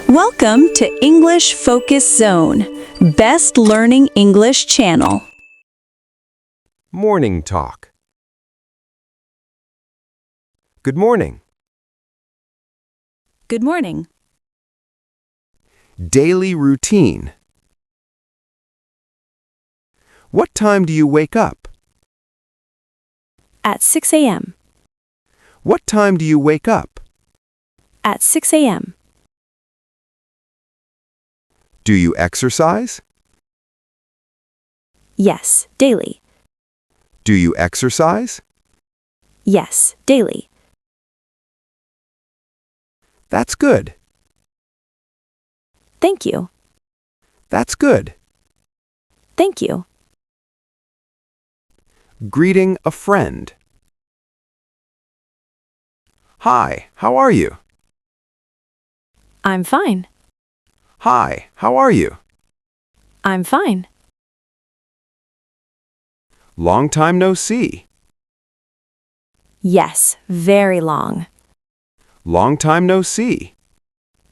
Welcome to English Focus Zone, Best Learning English Channel. Morning talk. Good morning. Good morning. Daily routine. What time do you wake up? At 6 a.m. What time do you wake up? At 6 a.m. Do you exercise? Yes, daily. Do you exercise? Yes, daily. That's good. Thank you. That's good. Thank you. Greeting a friend. Hi, how are you? I'm fine. Hi, how are you? I'm fine. Long time no see. Yes, very long. Long time no see.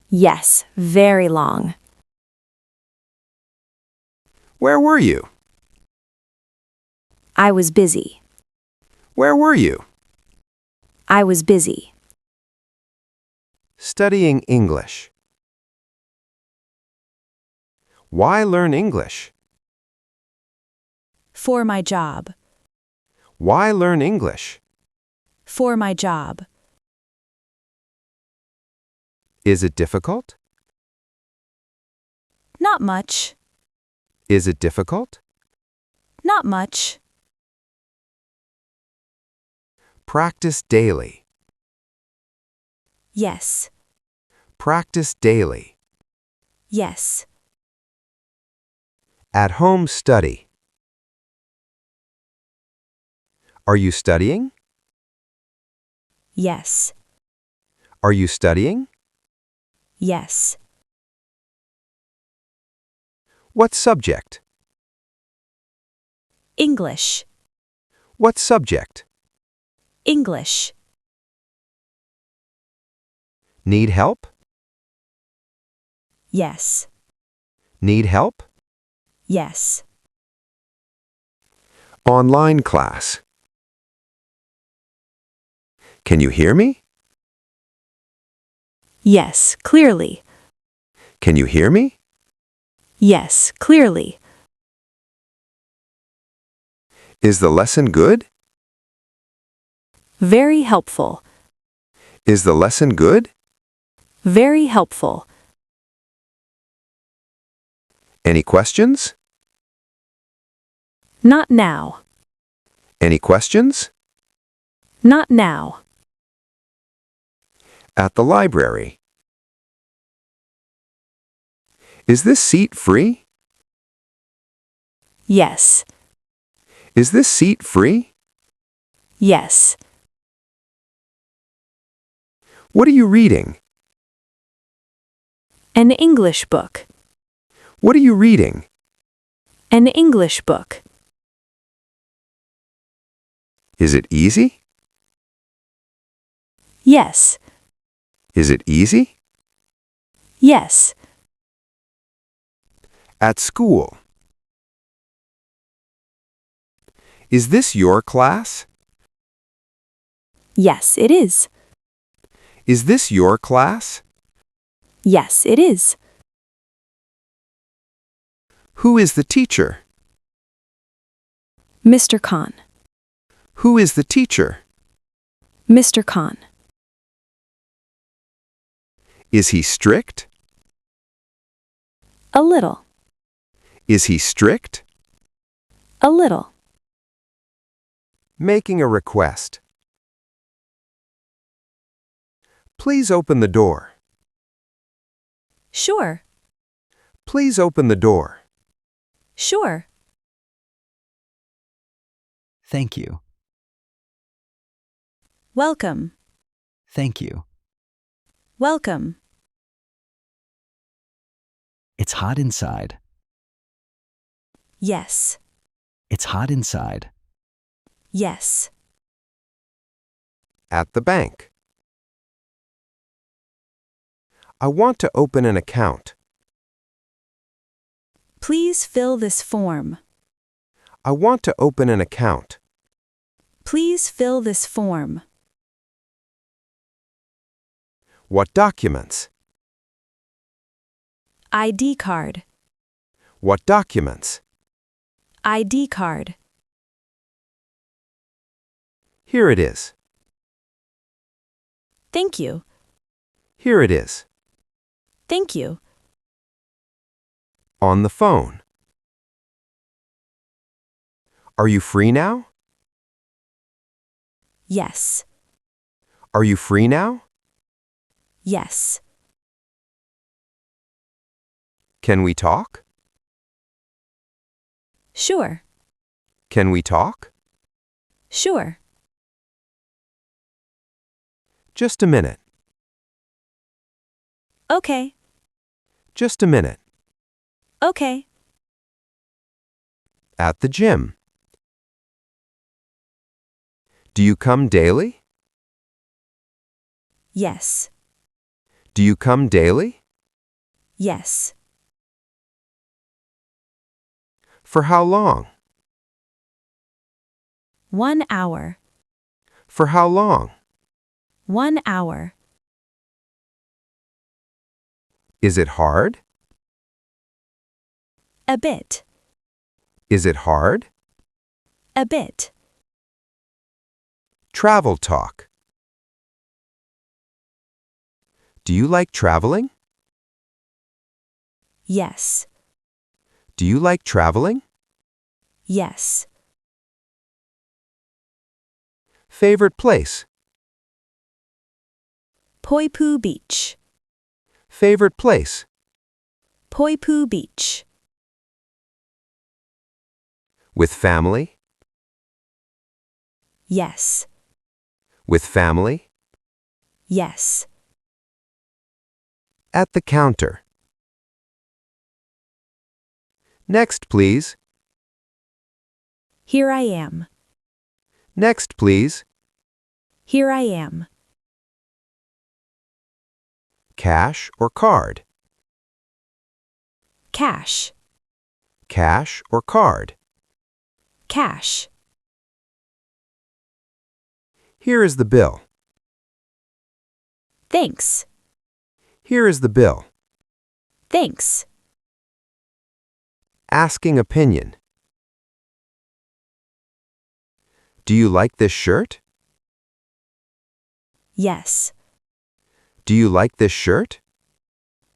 Yes, very long. Where were you? I was busy. Where were you? I was busy. Studying English. Why learn English? For my job. Why learn English? For my job. Is it difficult? Not much. Is it difficult? Not much. Practice daily. Yes. Practice daily. Yes. At home study. Are you studying? Yes. Are you studying? Yes. What subject? English. What subject? English. Need help? Yes. Need help? Yes. Online class. Can you hear me? Yes, clearly. Can you hear me? Yes, clearly. Is the lesson good? Very helpful. Is the lesson good? Very helpful. Any questions? Not now. Any questions? Not now. At the library. Is this seat free? Yes. Is this seat free? Yes. What are you reading? An English book. What are you reading? An English book. Is it easy? Yes. Is it easy? Yes. At school. Is this your class? Yes, it is. Is this your class? Yes, it is. Who is the teacher? Mr. Khan. Who is the teacher? Mr. Khan. Is he strict? A little. Is he strict? A little. Making a request. Please open the door. Sure. Please open the door. Sure. Thank you. Welcome. Thank you. Welcome. It's hot inside. Yes. It's hot inside. Yes. At the bank. I want to open an account. Please fill this form. I want to open an account. Please fill this form. What documents? ID card. What documents? ID card. Here it is. Thank you. Here it is. Thank you. On the phone. Are you free now? Yes. Are you free now? Yes. Can we talk? Sure. Can we talk? Sure. Just a minute. Okay. Just a minute. Okay. At the gym. Do you come daily? Yes. Do you come daily? Yes. For how long? 1 hour. For how long? 1 hour. Is it hard? A bit. Is it hard? A bit. Travel talk. Do you like traveling? Yes. Do you like traveling? Yes. Favorite place? Poipu Beach. Favorite place? Poipu Beach. With family? Yes. With family? Yes. At the counter. Next, please. Here I am. Next, please. Here I am. Cash or card? Cash. Cash or card? Cash. Here is the bill. Thanks. Here is the bill. Thanks. Asking opinion. Do you like this shirt? Yes. Do you like this shirt?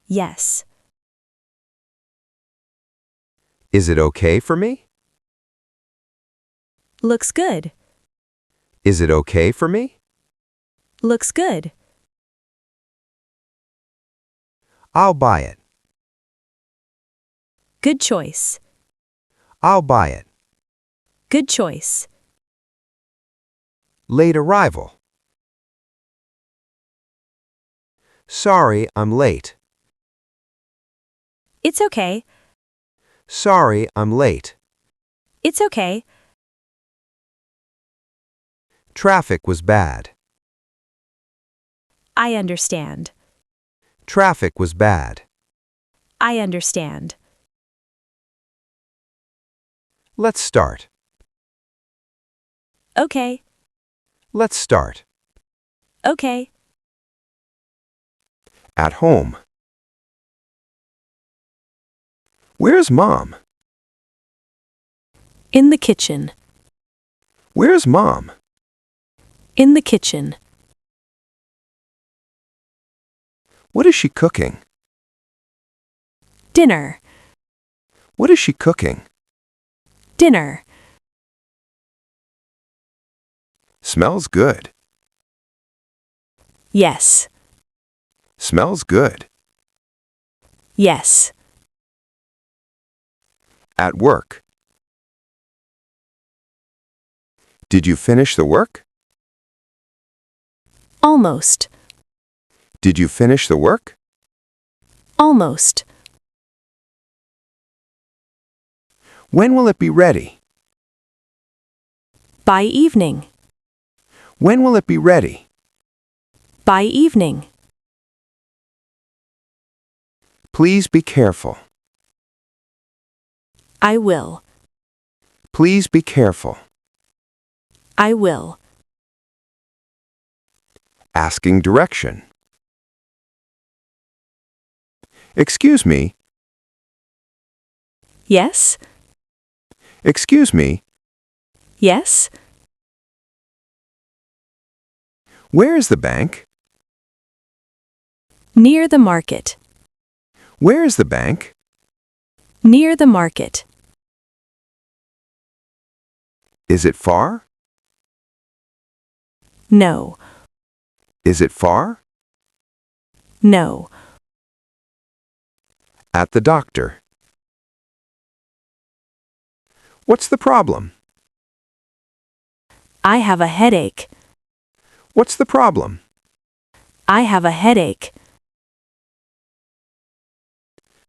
Yes. Is it okay for me? Looks good. Is it okay for me? Looks good. I'll buy it. Good choice. I'll buy it. Good choice. Late arrival. Sorry, I'm late. It's okay. Sorry, I'm late. It's okay. Traffic was bad. I understand. Traffic was bad. I understand. Let's start. Okay. Let's start. Okay. At home. Where's Mom? In the kitchen. Where's Mom? In the kitchen. What is she cooking? Dinner. What is she cooking? Dinner. Smells good. Yes. Smells good. Yes. At work. Did you finish the work? Almost. Did you finish the work? Almost. When will it be ready? By evening. When will it be ready? By evening. Please be careful. I will. Please be careful. I will. Asking direction. Excuse me. Yes? Excuse me. Yes? Where is the bank? Near the market. Where is the bank? Near the market. Is it far? No. Is it far? No. At the doctor. What's the problem? I have a headache. What's the problem? I have a headache.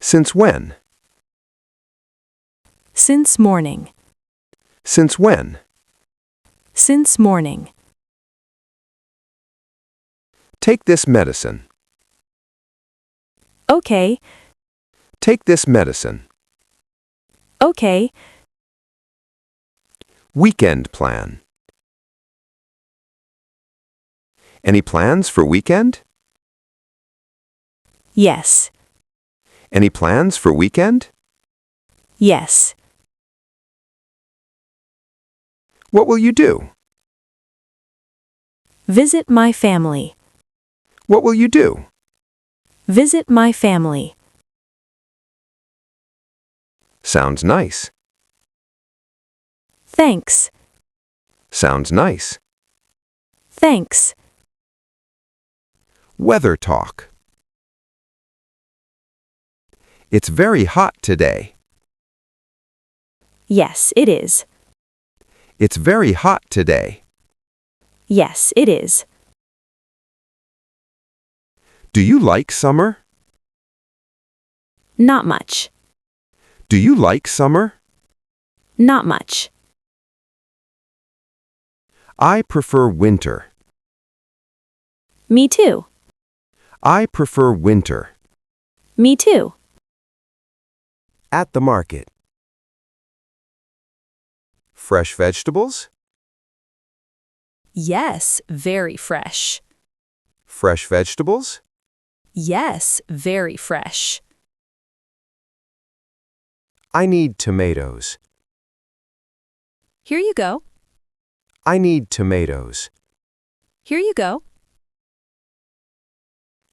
Since when? Since morning. Since when? Since morning. Take this medicine. Okay. Take this medicine. Okay. Weekend plan. Any plans for weekend? Yes. Any plans for weekend? Yes. What will you do? Visit my family. What will you do? Visit my family. Sounds nice. Thanks. Sounds nice. Thanks. Weather talk. It's very hot today. Yes, it is. It's very hot today. Yes, it is. Do you like summer? Not much. Do you like summer? Not much. I prefer winter. Me too. I prefer winter. Me too. At the market. Fresh vegetables? Yes, very fresh. Fresh vegetables? Yes, very fresh. I need tomatoes. Here you go. I need tomatoes. Here you go.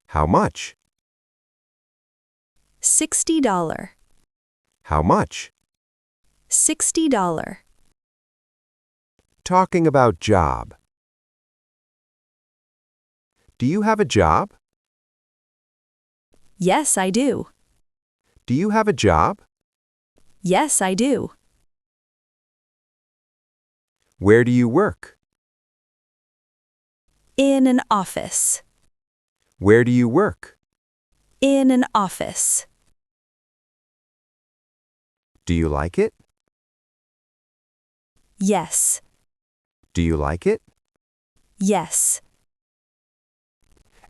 How much? $60. How much? $60. Talking about job. Do you have a job? Yes, I do. Do you have a job? Yes, I do. Where do you work? In an office. Where do you work? In an office. Do you like it? Yes. Do you like it? Yes.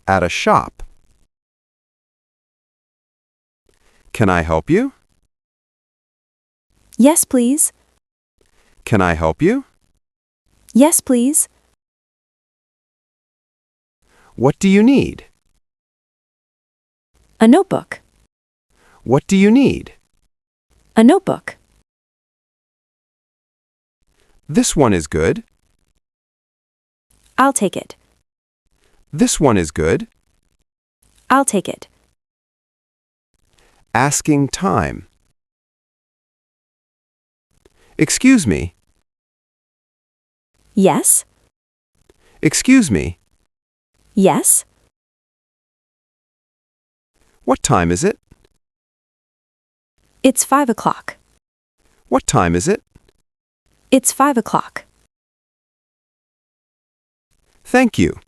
At a shop. Can I help you? Yes, please. Can I help you? Yes, please. What do you need? A notebook. What do you need? A notebook. This one is good. I'll take it. This one is good. I'll take it. Asking time. Excuse me. Yes. Excuse me. Yes. What time is it? It's 5 o'clock. What time is it? It's 5 o'clock. Thank you.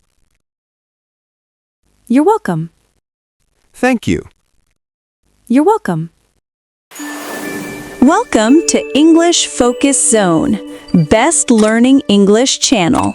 You're welcome. Thank you. You're welcome. Welcome to English Focus Zone, Best Learning English channel.